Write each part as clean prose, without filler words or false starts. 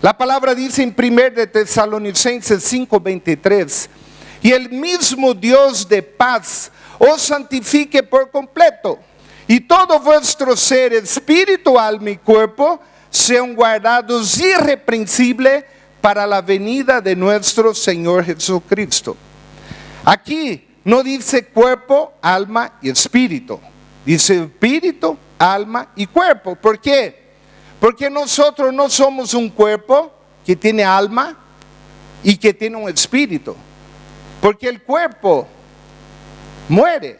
La palabra dice en 1 de Tesalonicenses 5:23, y el mismo Dios de paz os santifique por completo, y todo vuestro ser, espíritu, alma y cuerpo, sean guardados irreprensibles para la venida de nuestro Señor Jesucristo. Aquí no dice cuerpo, alma y espíritu. Dice espíritu, alma y cuerpo. ¿Por qué? Porque nosotros no somos un cuerpo que tiene alma y que tiene un espíritu. Porque el cuerpo muere.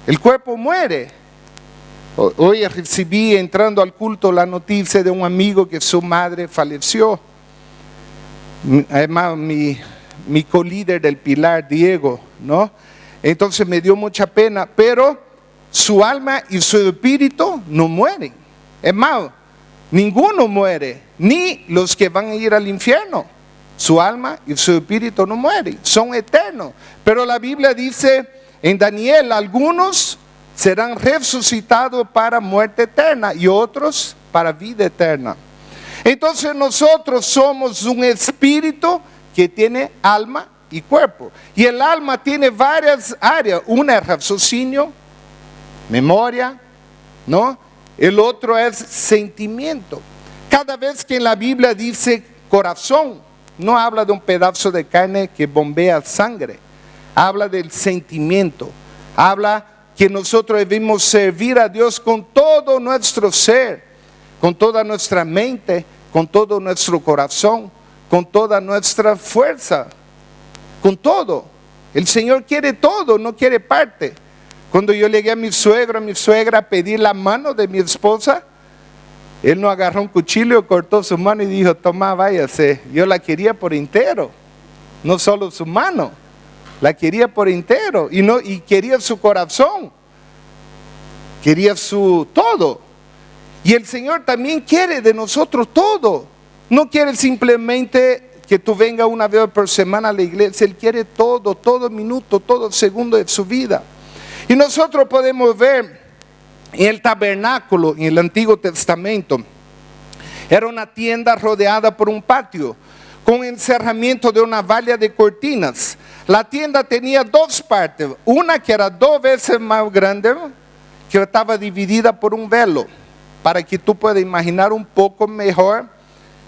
El cuerpo muere. Hoy recibí, entrando al culto, la noticia de un amigo que su madre falleció. Además, mi co-líder del Pilar, Diego, ¿no? Entonces me dio mucha pena, pero su alma y su espíritu no mueren. Es más, ninguno muere, ni los que van a ir al infierno. Su alma y su espíritu no mueren, son eternos. Pero la Biblia dice en Daniel, algunos serán resucitados para muerte eterna y otros para vida eterna. Entonces nosotros somos un espíritu que tiene alma y cuerpo. Y el alma tiene varias áreas. Una es raciocinio, memoria, ¿no? El otro es sentimiento. Cada vez que en la Biblia dice corazón, no habla de un pedazo de carne que bombea sangre. Habla del sentimiento. Habla que nosotros debemos servir a Dios con todo nuestro ser, con toda nuestra mente, con todo nuestro corazón, con toda nuestra fuerza, con todo. El Señor quiere todo, no quiere parte. Cuando yo llegué a mi suegra a pedir la mano de mi esposa, él no agarró un cuchillo, cortó su mano y dijo, toma, váyase. Yo la quería por entero, no solo su mano, la quería por entero y quería su corazón, quería su todo. Y el Señor también quiere de nosotros todo. No quiere simplemente que tú vengas una vez por semana a la iglesia. Él quiere todo, todo minuto, todo segundo de su vida. Y nosotros podemos ver en el tabernáculo, en el Antiguo Testamento, era una tienda rodeada por un patio, con encerramiento de una valla de cortinas. La tienda tenía dos partes, una que era 2 veces más grande, que estaba dividida por un velo, para que tú puedas imaginar un poco mejor.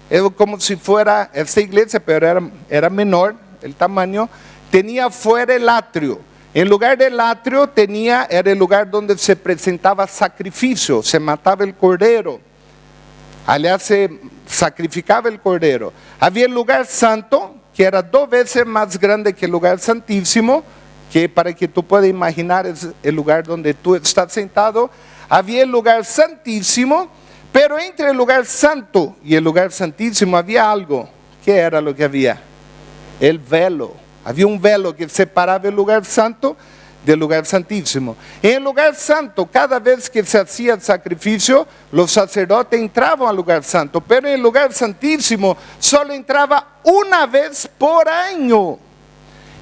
Era como si fuera esa iglesia, pero era menor el tamaño. Tenía fuera el atrio. En lugar del atrio era el lugar donde se presentaba sacrificio, se mataba el cordero. Allá se sacrificaba el cordero. Había el lugar santo, que era 2 veces más grande que el lugar santísimo, que para que tú puedas imaginar es el lugar donde tú estás sentado. Había el lugar santísimo, pero entre el lugar santo y el lugar santísimo había algo. ¿Qué era lo que había? El velo. Había un velo que separaba el lugar santo del lugar santísimo. En el lugar santo, cada vez que se hacía el sacrificio, los sacerdotes entraban al lugar santo, pero en el lugar santísimo solo entraba una vez por año.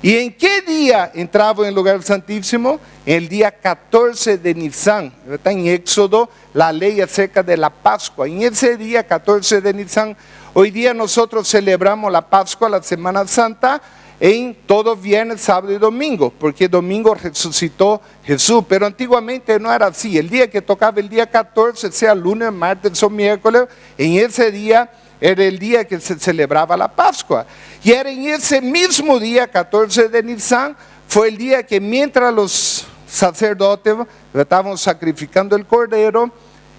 ¿Y en qué día entraba en el lugar santísimo? El día 14 de Nisan. Está en Éxodo la ley acerca de la Pascua. En ese día 14 de Nisan, hoy día nosotros celebramos la Pascua, la Semana Santa, en todo viernes, sábado y domingo, porque domingo resucitó Jesús. Pero antiguamente no era así. El día que tocaba el día 14, sea lunes, martes o miércoles, en ese día era el día que se celebraba la Pascua. Y era en ese mismo día, 14 de Nisan, fue el día que mientras los sacerdotes estaban sacrificando el cordero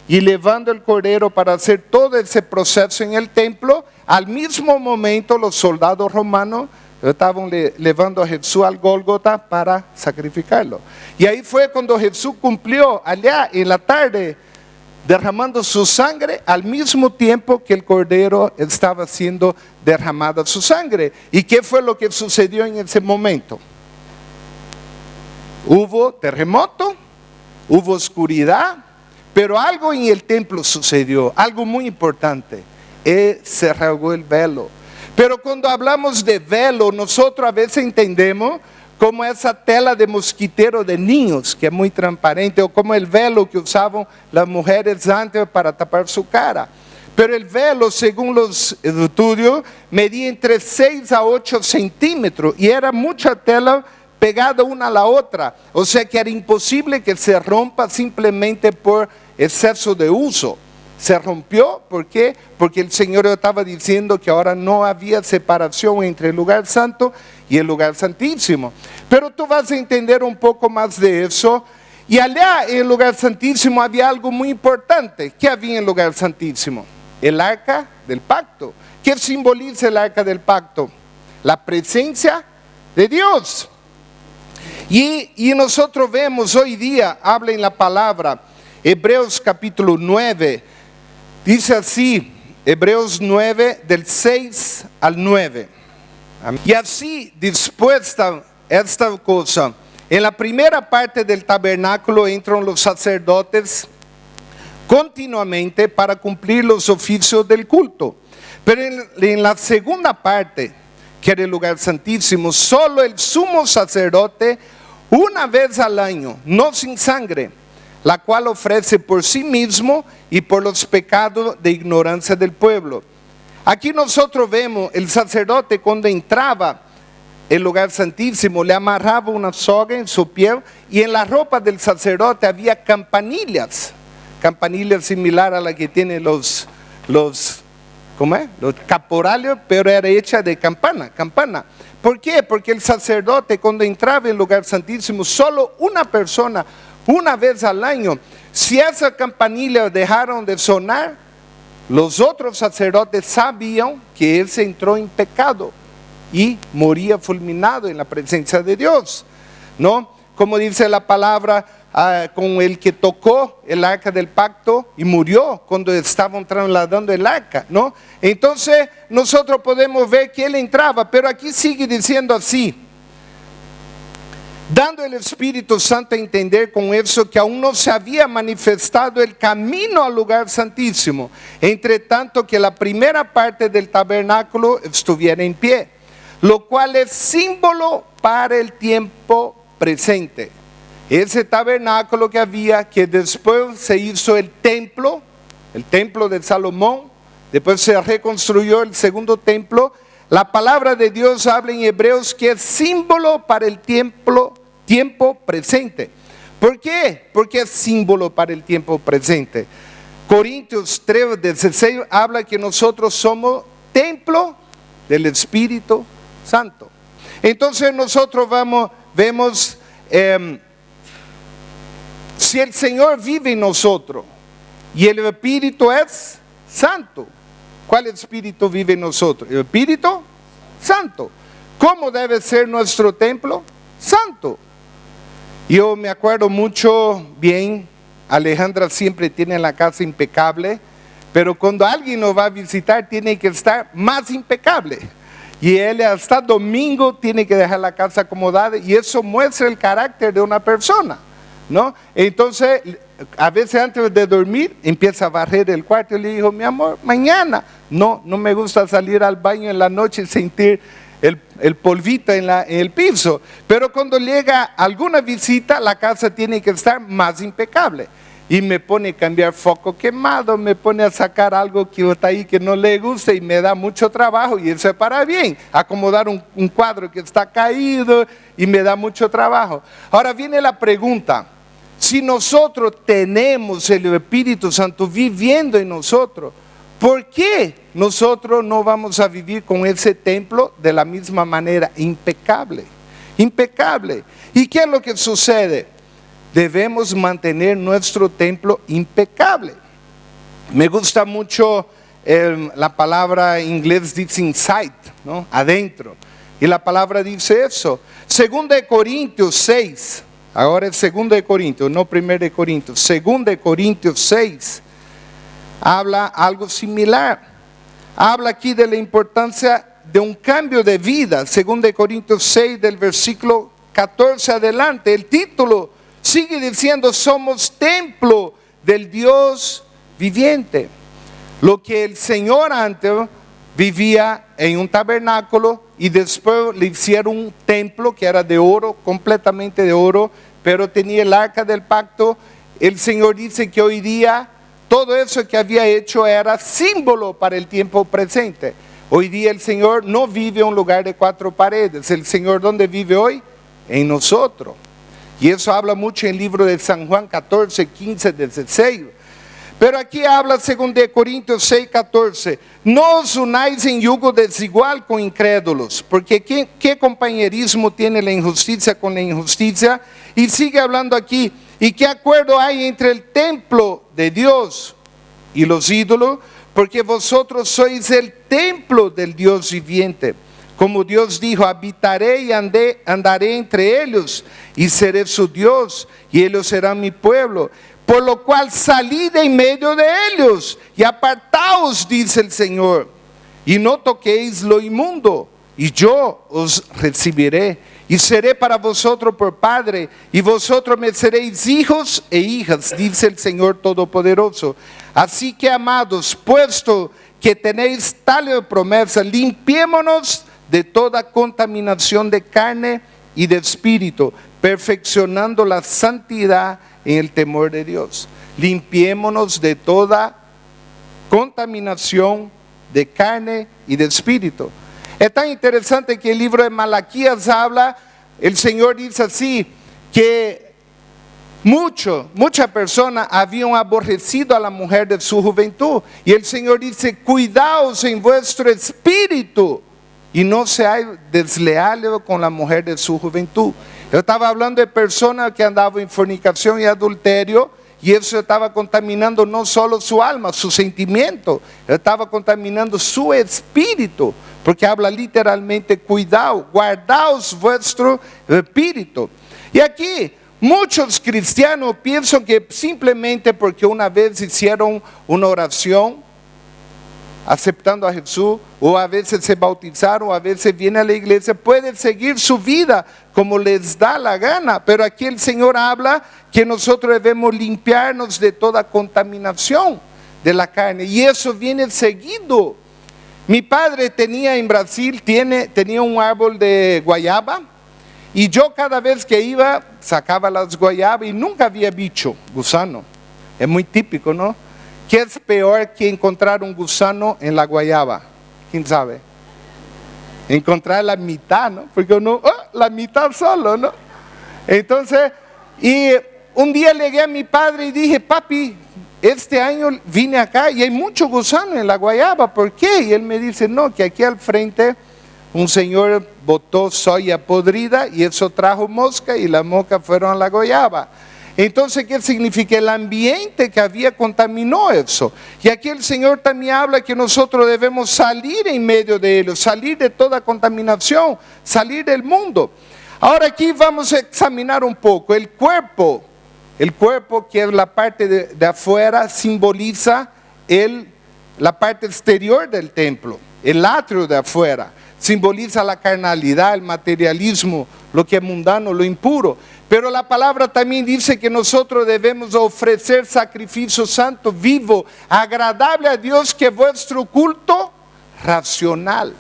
y llevando el cordero para hacer todo ese proceso en el templo, al mismo momento los soldados romanos estaban llevando a Jesús al Gólgota para sacrificarlo. Y ahí fue cuando Jesús cumplió allá en la tarde, derramando su sangre al mismo tiempo que el cordero estaba siendo derramada su sangre. ¿Y qué fue lo que sucedió en ese momento? Hubo terremoto, hubo oscuridad, pero algo en el templo sucedió, algo muy importante. Se rasgó el velo. Pero cuando hablamos de velo, nosotros a veces entendemos como esa tela de mosquitero de niños, que es muy transparente, o como el velo que usaban las mujeres antes para tapar su cara. Pero el velo, según los estudios, medía entre 6 a 8 centímetros y era mucha tela pegada una a la otra. O sea que era imposible que se rompa simplemente por exceso de uso. Se rompió, ¿por qué? Porque el Señor estaba diciendo que ahora no había separación entre el lugar santo y el lugar santísimo. Pero tú vas a entender un poco más de eso. Y allá en el lugar santísimo había algo muy importante. ¿Qué había en el lugar santísimo? El arca del pacto. ¿Qué simboliza el arca del pacto? La presencia de Dios. Y nosotros vemos hoy día, habla en la palabra, Hebreos capítulo 9, dice así, Hebreos 9 del 6 al 9. Y así dispuesta esta cosa, en la primera parte del tabernáculo entran los sacerdotes continuamente para cumplir los oficios del culto. Pero en la segunda parte, que era el lugar santísimo, solo el sumo sacerdote una vez al año, no sin sangre, la cual ofrece por sí mismo y por los pecados de ignorancia del pueblo. Aquí nosotros vemos el sacerdote cuando entraba el lugar santísimo, le amarraba una soga en su piel y en la ropa del sacerdote había campanillas similar a la que tienen los caporales, pero era hecha de campana. ¿Por qué? Porque el sacerdote cuando entraba en el lugar santísimo, solo una persona, una vez al año, si esas campanillas dejaron de sonar, los otros sacerdotes sabían que él se entró en pecado y moría fulminado en la presencia de Dios, ¿no? Como dice la palabra, con el que tocó el arca del pacto y murió cuando estaban trasladando el arca, ¿no? Entonces nosotros podemos ver que él entraba, pero aquí sigue diciendo así, dando el Espíritu Santo a entender con eso que aún no se había manifestado el camino al lugar santísimo, entre tanto que la primera parte del tabernáculo estuviera en pie, lo cual es símbolo para el tiempo presente. Ese tabernáculo que había, que después se hizo el templo de Salomón, después se reconstruyó el segundo templo. La palabra de Dios habla en Hebreos que es símbolo para el tiempo presente. ¿Por qué? Porque es símbolo para el tiempo presente. Corintios 3:16 habla que nosotros somos templo del Espíritu Santo. Entonces nosotros vemos si el Señor vive en nosotros y el Espíritu es Santo. ¿Cuál Espíritu vive en nosotros? El Espíritu Santo. ¿Cómo debe ser nuestro templo? Santo. Yo me acuerdo mucho bien, Alejandra siempre tiene la casa impecable, pero cuando alguien nos va a visitar tiene que estar más impecable. Y él hasta domingo tiene que dejar la casa acomodada y eso muestra el carácter de una persona, ¿no? Entonces, a veces antes de dormir empieza a barrer el cuarto y le digo, mi amor, mañana. No me gusta salir al baño en la noche y sentir el polvito en el piso. Pero cuando llega alguna visita, la casa tiene que estar más impecable. Y me pone a cambiar foco quemado, me pone a sacar algo que está ahí que no le gusta y me da mucho trabajo y eso es para bien. Acomodar un cuadro que está caído y me da mucho trabajo. Ahora viene la pregunta, si nosotros tenemos el Espíritu Santo viviendo en nosotros, ¿por qué nosotros no vamos a vivir con ese templo de la misma manera? Impecable. ¿Y qué es lo que sucede? Debemos mantener nuestro templo impecable. Me gusta mucho la palabra en inglés dice inside, ¿no? Adentro. Y la palabra dice eso. 2 de Corintios 6. Ahora es 2 de Corintios, no 1 de Corintios. 2 de Corintios 6. Habla algo similar. Habla aquí de la importancia de un cambio de vida. 2 de Corintios 6 del versículo 14 adelante. El título sigue diciendo, somos templo del Dios viviente. Lo que el Señor antes vivía en un tabernáculo y después le hicieron un templo que era de oro, completamente de oro, pero tenía el arca del pacto. El Señor dice que hoy día todo eso que había hecho era símbolo para el tiempo presente. Hoy día el Señor no vive en un lugar de 4 paredes. El Señor, ¿dónde vive hoy? En nosotros. Y eso habla mucho en el libro de San Juan 14, 15, 16. Pero aquí habla 2 Corintios 6, 14. No os unáis en yugo desigual con incrédulos, porque ¿qué compañerismo tiene la injusticia con la injusticia? Y sigue hablando aquí. ¿Y qué acuerdo hay entre el templo de Dios y los ídolos? Porque vosotros sois el templo del Dios viviente. Como Dios dijo, habitaré y andaré entre ellos, y seré su Dios, y ellos serán mi pueblo. Por lo cual salid en medio de ellos, y apartaos, dice el Señor, y no toquéis lo inmundo, y yo os recibiré, y seré para vosotros por Padre, y vosotros me seréis hijos e hijas, dice el Señor Todopoderoso. Así que, amados, puesto que tenéis tal promesa, limpiémonos de toda contaminación de carne y de espíritu, perfeccionando la santidad en el temor de Dios. Limpiémonos de toda contaminación de carne y de espíritu. Es tan interesante que el libro de Malaquías habla, el Señor dice así, que muchas personas habían aborrecido a la mujer de su juventud. Y el Señor dice, cuidaos en vuestro espíritu y no seáis desleales con la mujer de su juventud. Yo estaba hablando de personas que andaban en fornicación y adulterio, y eso estaba contaminando no solo su alma, su sentimiento, estaba contaminando su espíritu, porque habla literalmente, cuidado, guardaos vuestro espíritu. Y aquí muchos cristianos piensan que simplemente porque una vez hicieron una oración aceptando a Jesús, o a veces se bautizaron, o a veces vienen a la iglesia, pueden seguir su vida como les da la gana. Pero aquí el Señor habla que nosotros debemos limpiarnos de toda contaminación de la carne, y eso viene seguido. Mi padre tenía en Brasil, tenía un árbol de guayaba, y yo cada vez que iba sacaba las guayabas y nunca había bicho, gusano. Es muy típico, ¿no? ¿Qué es peor que encontrar un gusano en la guayaba? ¿Quién sabe? Encontrar la mitad, ¿no? Porque uno, la mitad solo, ¿no? Entonces, y un día llegué a mi padre y dije, papi, este año vine acá y hay mucho gusano en la guayaba, ¿por qué? Y él me dice, no, que aquí al frente un señor botó soya podrida y eso trajo mosca y las moscas fueron a la guayaba. Entonces, ¿qué significa? El ambiente que había contaminó eso. Y aquí el Señor también habla que nosotros debemos salir en medio de ellos, salir de toda contaminación, salir del mundo. Ahora aquí vamos a examinar un poco. El cuerpo que es la parte de afuera, simboliza la parte exterior del templo, el atrio de afuera. Simboliza la carnalidad, el materialismo, lo que es mundano, lo impuro. Pero la palabra también dice que nosotros debemos ofrecer sacrificio santo, vivo, agradable a Dios, que es vuestro culto racional.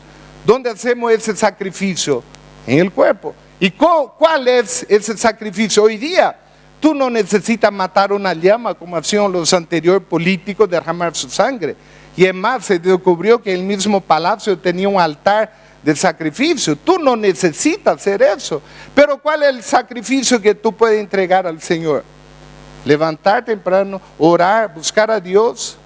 ¿Dónde hacemos ese sacrificio? En el cuerpo. ¿Y cuál es ese sacrificio? Hoy día, tú no necesitas matar una llama como hacían los anteriores políticos, derramar su sangre. Y es más, se descubrió que el mismo palacio tenía un altar de sacrificio. Tú no necesitas hacer eso. Pero ¿cuál es el sacrificio que tú puedes entregar al Señor? Levantar temprano, orar, buscar a Dios,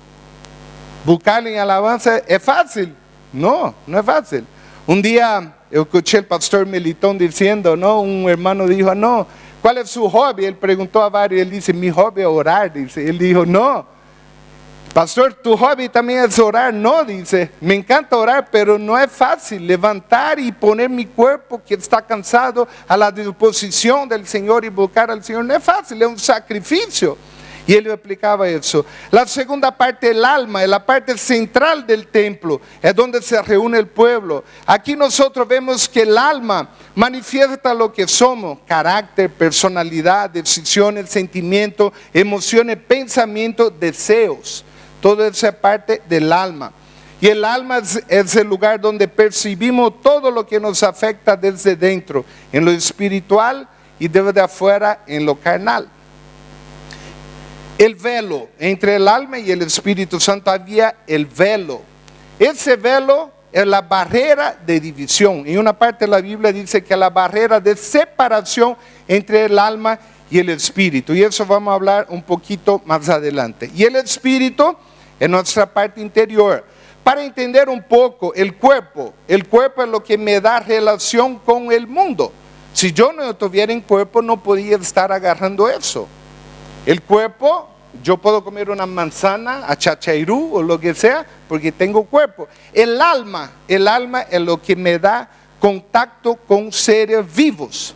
buscarle en alabanza. ¿Es fácil? No, no es fácil. Un día yo escuché al pastor Melitón diciendo, ¿no? Un hermano dijo, no, ¿cuál es su hobby? Él preguntó a varios, él dice, mi hobby es orar, dice. Él dijo, no. Pastor, tu hobby también es orar. No, dice, me encanta orar, pero no es fácil levantar y poner mi cuerpo que está cansado a la disposición del Señor y buscar al Señor. No es fácil, es un sacrificio. Y él explicaba eso. La segunda parte, el alma, es la parte central del templo, es donde se reúne el pueblo. Aquí nosotros vemos que el alma manifiesta lo que somos: carácter, personalidad, decisiones, sentimientos, emociones, pensamientos, deseos. Toda esa parte del alma. Y el alma es el lugar donde percibimos todo lo que nos afecta desde dentro, en lo espiritual, y desde afuera en lo carnal. el velo entre el alma y el Espíritu Santo. Había el velo. Ese velo es la barrera de división. En una parte de la Biblia dice que la barrera de separación entre el alma y el espíritu. Y eso vamos a hablar un poquito más adelante. Y el espíritu es nuestra parte interior. Para entender un poco el cuerpo es lo que me da relación con el mundo. Si yo no tuviera un cuerpo, no podía estar agarrando eso. El cuerpo, yo puedo comer una manzana a chachairú o lo que sea, porque tengo cuerpo. El alma es lo que me da contacto con seres vivos.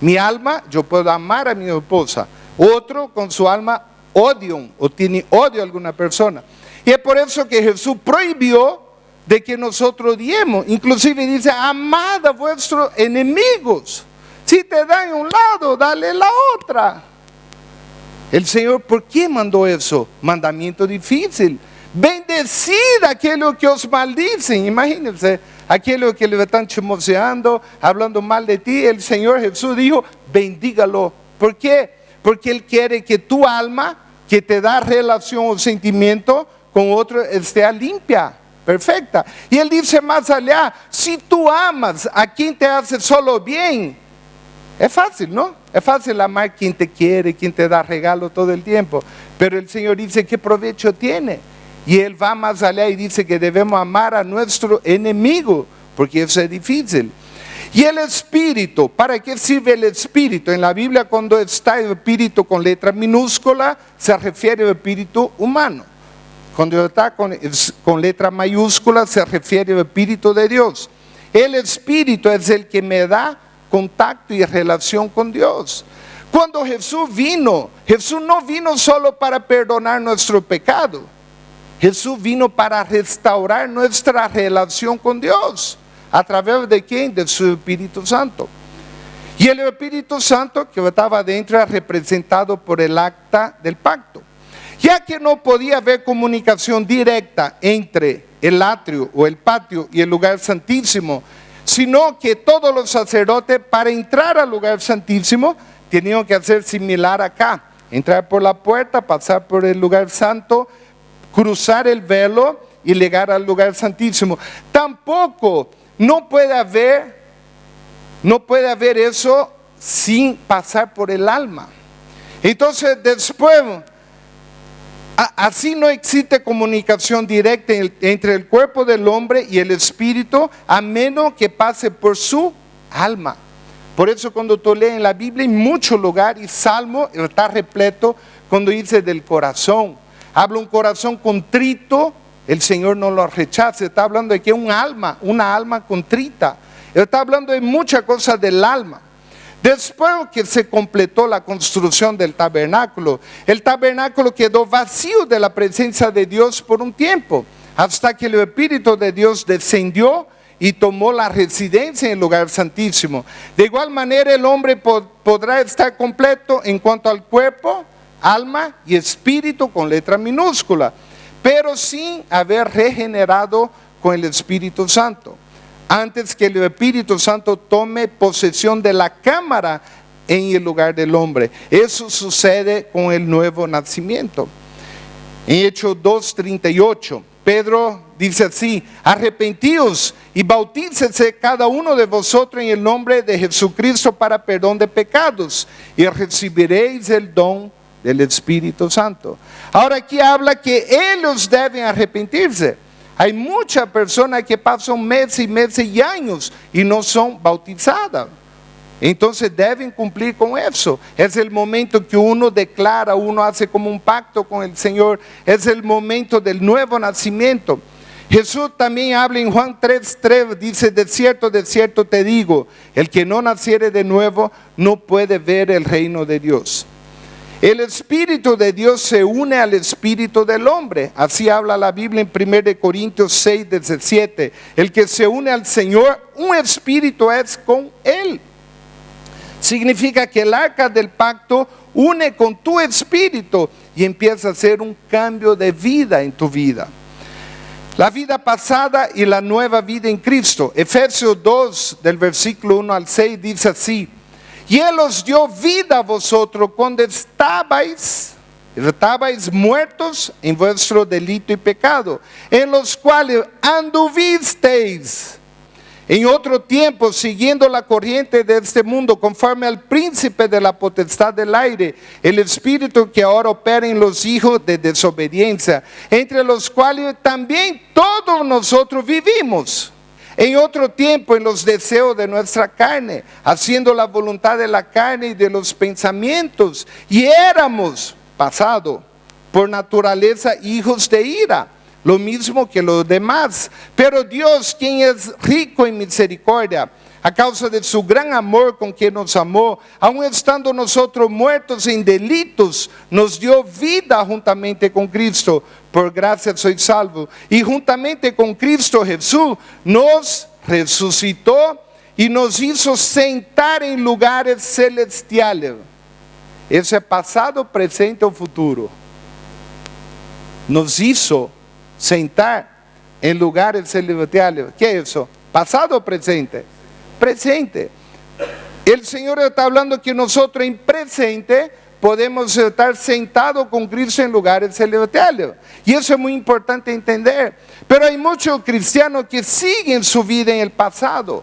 Mi alma, yo puedo amar a mi esposa. Otro con su alma odian o tiene odio a alguna persona. Y es por eso que Jesús prohibió de que nosotros odiemos. Inclusive dice, amad a vuestros enemigos. Si te dan un lado, dale la otra. El Señor, ¿por qué mandó eso? Mandamiento difícil. Bendecid a aquellos que os maldicen. Imagínense, aquellos que le están chismoseando, hablando mal de ti. El Señor Jesús dijo, bendígalo. ¿Por qué? Porque Él quiere que tu alma, que te da relación o sentimiento con otro, esté limpia, perfecta. Y Él dice más allá, si tú amas a quien te hace solo bien, es fácil, ¿no? Es fácil amar quien te quiere, quien te da regalo todo el tiempo. Pero el Señor dice, ¿qué provecho tiene? Y Él va más allá y dice que debemos amar a nuestro enemigo, porque eso es difícil. Y el espíritu, ¿para qué sirve el espíritu? En la Biblia, cuando está el espíritu con letra minúscula, se refiere al espíritu humano. Cuando está con letra mayúscula, se refiere al espíritu de Dios. El espíritu es el que me da contacto y relación con Dios. Cuando Jesús no vino solo para perdonar nuestro pecado. Jesús vino para restaurar nuestra relación con Dios. ¿A través de quién? De su Espíritu Santo. Y el Espíritu Santo que estaba dentro era representado por el acta del pacto. Ya que no podía haber comunicación directa entre el atrio o el patio y el lugar santísimo, sino que todos los sacerdotes para entrar al lugar santísimo tenían que hacer similar acá. Entrar por la puerta, pasar por el lugar santo, cruzar el velo y llegar al lugar santísimo. Tampoco no puede haber eso sin pasar por el alma. Entonces después, así no existe comunicación directa entre el cuerpo del hombre y el espíritu, a menos que pase por su alma. Por eso cuando tú lees en la Biblia, en muchos lugares, Salmo está repleto cuando dice del corazón. Habla un corazón contrito, el Señor no lo rechaza. Está hablando de que una alma contrita. Está hablando de muchas cosas del alma. Después que se completó la construcción del tabernáculo, el tabernáculo quedó vacío de la presencia de Dios por un tiempo, hasta que el Espíritu de Dios descendió y tomó la residencia en el lugar santísimo. De igual manera el hombre podrá estar completo en cuanto al cuerpo, alma y espíritu con letra minúscula, pero sin haber regenerado con el Espíritu Santo, antes que el Espíritu Santo tome posesión de la cámara en el lugar del hombre. Eso sucede con el nuevo nacimiento. En Hechos 2:38, Pedro dice así: arrepentíos y bautícese cada uno de vosotros en el nombre de Jesucristo para perdón de pecados, y recibiréis el don del Espíritu Santo. Ahora aquí habla que ellos deben arrepentirse. Hay muchas personas que pasan meses y meses y años y no son bautizadas. Entonces deben cumplir con eso. Es el momento que uno declara, uno hace como un pacto con el Señor. Es el momento del nuevo nacimiento. Jesús también habla en Juan 3:3, dice: de cierto te digo, el que no naciere de nuevo no puede ver el reino de Dios. El Espíritu de Dios se une al Espíritu del hombre. Así habla la Biblia en 1 Corintios 6:17. El que se une al Señor, un espíritu es con Él. Significa que el arca del pacto une con tu espíritu y empieza a hacer un cambio de vida en tu vida. La vida pasada y la nueva vida en Cristo. Efesios 2, del versículo 1 al 6, dice así: y Él os dio vida a vosotros cuando estabais estabais muertos en vuestro delito y pecado, en los cuales anduvisteis en otro tiempo, siguiendo la corriente de este mundo, conforme al príncipe de la potestad del aire, el espíritu que ahora opera en los hijos de desobediencia, entre los cuales también todos nosotros vivimos. En otro tiempo, en los deseos de nuestra carne, haciendo la voluntad de la carne y de los pensamientos, y éramos, pasado, por naturaleza hijos de ira, lo mismo que los demás. Pero Dios, quien es rico en misericordia, a causa de su gran amor con quien nos amó, aun estando nosotros muertos en delitos, nos dio vida juntamente con Cristo. Por gracia sois salvos. Y juntamente con Cristo Jesús nos resucitó y nos hizo sentar en lugares celestiales. Eso es pasado, presente o futuro. Nos hizo sentar en lugares celestiales. ¿Qué es eso? ¿Pasado o presente? Presente. El Señor está hablando que nosotros en presente podemos estar sentados con Cristo en lugares celestiales. Y eso es muy importante entender. Pero hay muchos cristianos que siguen su vida en el pasado.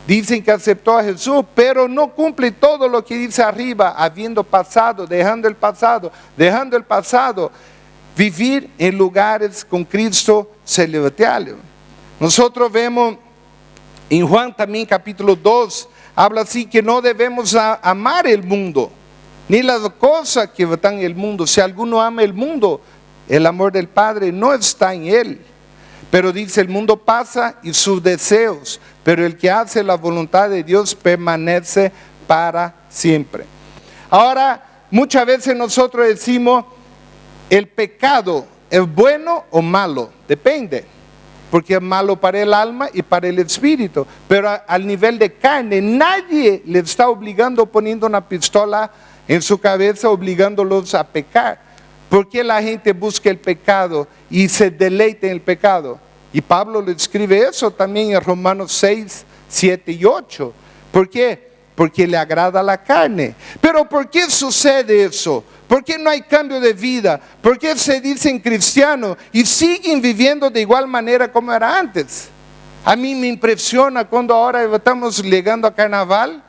Dicen que aceptó a Jesús, pero no cumple todo lo que dice arriba, habiendo pasado, dejando el pasado, vivir en lugares con Cristo celestiales. Nosotros vemos en Juan también capítulo 2, habla así que no debemos amar el mundo, ni las cosas que están en el mundo. Si alguno ama el mundo, el amor del Padre no está en él. Pero dice, el mundo pasa y sus deseos, pero el que hace la voluntad de Dios permanece para siempre. Ahora, muchas veces nosotros decimos, ¿el pecado es bueno o malo? Depende, porque es malo para el alma y para el espíritu. Pero al nivel de carne, nadie le está obligando, poniendo una pistola en su cabeza, obligándolos a pecar. ¿Por qué la gente busca el pecado y se deleita en el pecado? Y Pablo le escribe eso también en Romanos 6, 7 y 8. ¿Por qué? Porque le agrada la carne. Pero ¿por qué sucede eso? ¿Por qué no hay cambio de vida? ¿Por qué se dicen cristianos y siguen viviendo de igual manera como era antes? A mí me impresiona cuando ahora estamos llegando a carnaval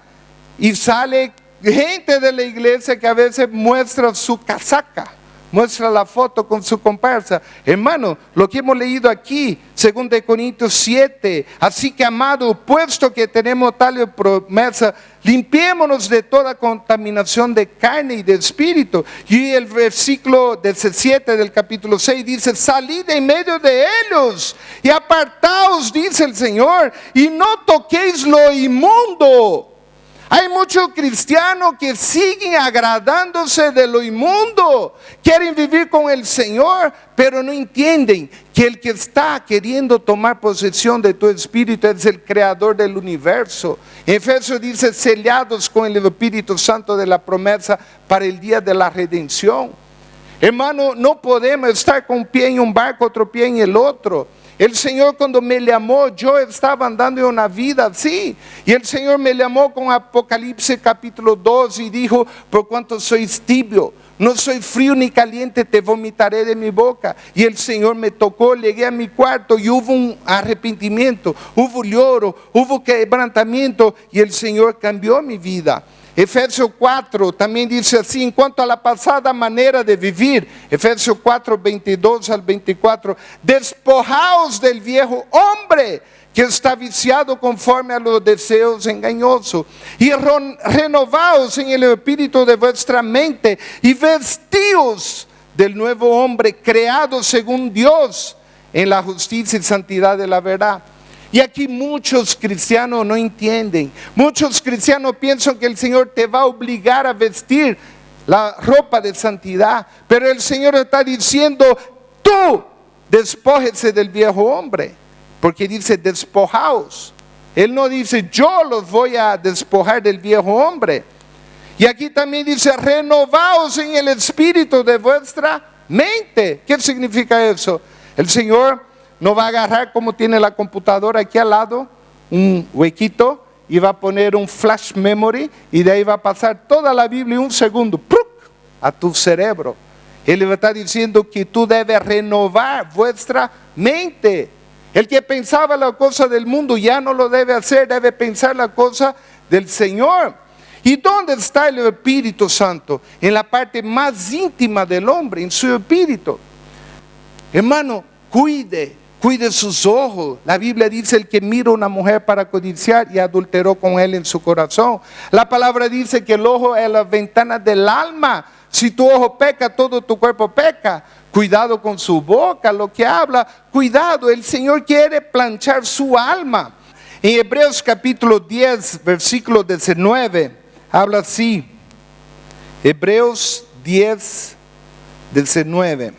y sale gente de la iglesia que a veces muestra su casaca, muestra la foto con su comparsa. Hermano, lo que hemos leído aquí, 2 Corintios 7, así que amado, puesto que tenemos tal promesa, limpiémonos de toda contaminación de carne y de espíritu. Y el versículo 17 del capítulo 6 dice, salid en medio de ellos y apartaos, dice el Señor, y no toquéis lo inmundo. Hay muchos cristianos que siguen agradándose de lo inmundo, quieren vivir con el Señor, pero no entienden que el que está queriendo tomar posesión de tu espíritu es el creador del universo. Efesios dice, sellados con el Espíritu Santo de la promesa para el día de la redención. Hermano, no podemos estar con un pie en un barco, otro pie en el otro. El Señor cuando me llamó, yo estaba andando en una vida así. Y el Señor me llamó con Apocalipsis capítulo 2 y dijo, por cuanto sois tibio, no soy frío ni caliente, te vomitaré de mi boca. Y el Señor me tocó, llegué a mi cuarto y hubo un arrepentimiento, hubo lloro, hubo quebrantamiento y el Señor cambió mi vida. Efesios 4 también dice así, en cuanto a la pasada manera de vivir, Efesios 4, 22 al 24, despojaos del viejo hombre que está viciado conforme a los deseos engañosos, y renovaos en el espíritu de vuestra mente, y vestíos del nuevo hombre creado según Dios en la justicia y santidad de la verdad. Y aquí muchos cristianos no entienden. Muchos cristianos piensan que el Señor te va a obligar a vestir la ropa de santidad. Pero el Señor está diciendo, tú despójese del viejo hombre. Porque dice despojaos. Él no dice yo los voy a despojar del viejo hombre. Y aquí también dice renovaos en el espíritu de vuestra mente. ¿Qué significa eso? El Señor no va a agarrar como tiene la computadora aquí al lado, un huequito, y va a poner un flash memory, y de ahí va a pasar toda la Biblia en un segundo, ¡pruc!, a tu cerebro. Él le está diciendo que tú debes renovar vuestra mente. El que pensaba la cosa del mundo ya no lo debe hacer, debe pensar la cosa del Señor. ¿Y dónde está el Espíritu Santo? En la parte más íntima del hombre, en su espíritu. Hermano, cuide sus ojos. La Biblia dice: el que mira a una mujer para codiciar y adulteró con él en su corazón. La palabra dice que el ojo es la ventana del alma. Si tu ojo peca, todo tu cuerpo peca. Cuidado con su boca, lo que habla. Cuidado, el Señor quiere planchar su alma. En Hebreos capítulo 10, versículo 19, habla así. Hebreos 10, 19.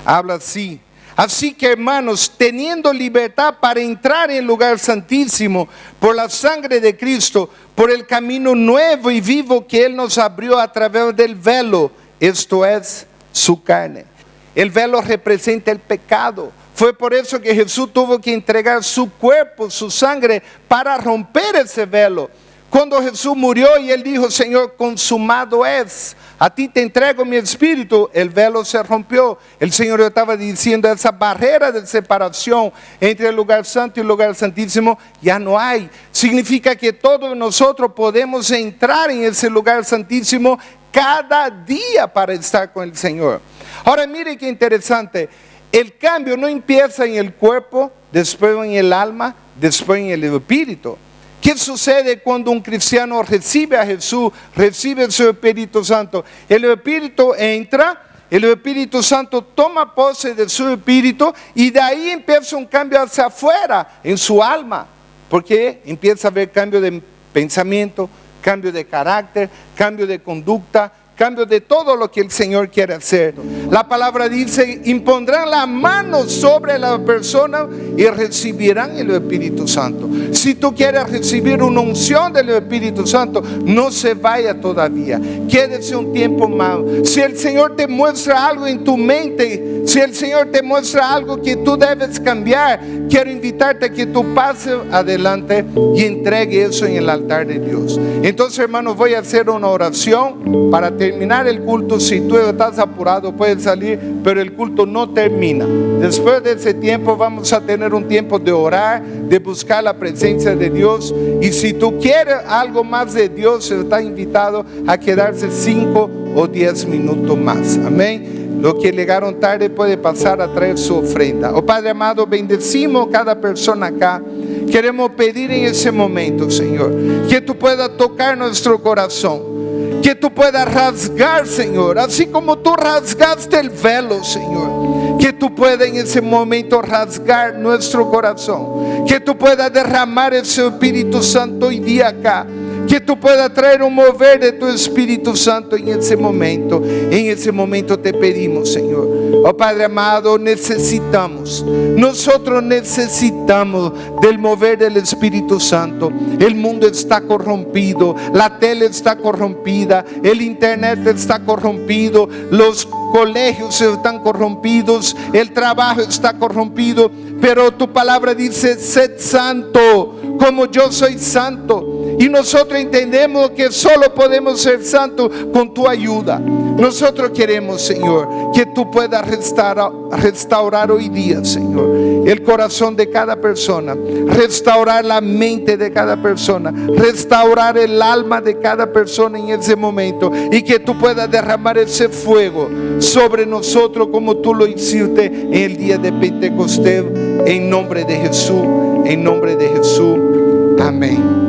Habla así: así que, hermanos, teniendo libertad para entrar en el lugar santísimo por la sangre de Cristo, por el camino nuevo y vivo que Él nos abrió a través del velo, esto es, su carne. El velo representa el pecado. Fue por eso que Jesús tuvo que entregar su cuerpo, su sangre, para romper ese velo. Cuando Jesús murió y Él dijo: Señor, consumado es, a ti te entrego mi espíritu, el velo se rompió. El Señor estaba diciendo: esa barrera de separación entre el lugar santo y el lugar santísimo ya no hay. Significa que todos nosotros podemos entrar en ese lugar santísimo cada día para estar con el Señor. Ahora mire qué interesante. El cambio no empieza en el cuerpo, después en el alma, después en el espíritu. ¿Qué sucede cuando un cristiano recibe a Jesús, recibe su Espíritu Santo? El Espíritu entra, el Espíritu Santo toma pose de su espíritu y de ahí empieza un cambio hacia afuera, en su alma. Porque empieza a haber cambio de pensamiento, cambio de carácter, cambio de conducta, cambio de todo lo que el Señor quiere hacer. La palabra dice: impondrán la mano sobre la persona y recibirán el Espíritu Santo. Si tú quieres recibir una unción del Espíritu Santo, no se vaya todavía, quédese un tiempo más. Si el Señor te muestra algo en tu mente, si el Señor te muestra algo que tú debes cambiar, quiero invitarte a que tú pases adelante y entregue eso en el altar de Dios. Entonces, hermanos, voy a hacer una oración para terminar el culto. Si tú estás apurado, puedes salir, pero el culto no termina. Después de ese tiempo vamos a tener un tiempo de orar, de buscar la presencia de Dios. Y si tú quieres algo más de Dios, está invitado a quedarse 5 o 10 minutos más. Amén. Los que llegaron tarde puede pasar a traer su ofrenda. Oh Padre amado, bendecimos cada persona acá. Queremos pedir en ese momento, Señor, que tú puedas tocar nuestro corazón, que tú puedas rasgar, Señor, así como tú rasgaste el velo, Señor, que tú puedas en ese momento rasgar nuestro corazón, que tú puedas derramar ese Espíritu Santo hoy día acá, que tú puedas traer un mover de tu Espíritu Santo en ese momento. En ese momento te pedimos, Señor. Oh Padre amado, nosotros necesitamos del mover del Espíritu Santo. El mundo está corrompido, la tele está corrompida, el internet está corrompido, los colegios están corrompidos, el trabajo está corrompido, pero tu palabra dice: sed santo como yo soy santo. Y nosotros entendemos que solo podemos ser santos con tu ayuda. Nosotros queremos, Señor, que tú puedas restaurar hoy día, Señor, el corazón de cada persona, restaurar la mente de cada persona, restaurar el alma de cada persona en ese momento, y que tú puedas derramar ese fuego sobre nosotros como tú lo hiciste en el día de Pentecostés. En nombre de Jesús, en nombre de Jesús. Amén.